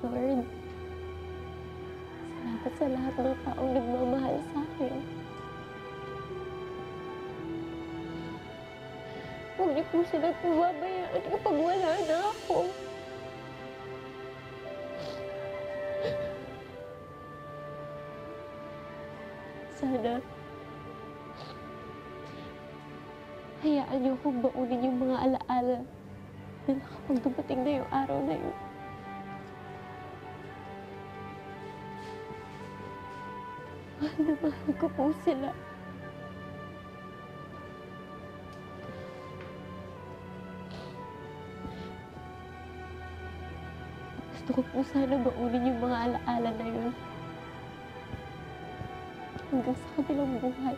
Lord, salamat sa lahat ng taong nagmamahal sa akin. Huwag niyo po silang pababayaan kapag wala na ako. Sana, hayaan niyo akong baunin yung mga alaala na kapag dumating na yung araw na yun. Mahal na mahal ko po sila. Gusto ko po sana baunin yung mga alaala na yun hanggang sa kabilang buhay.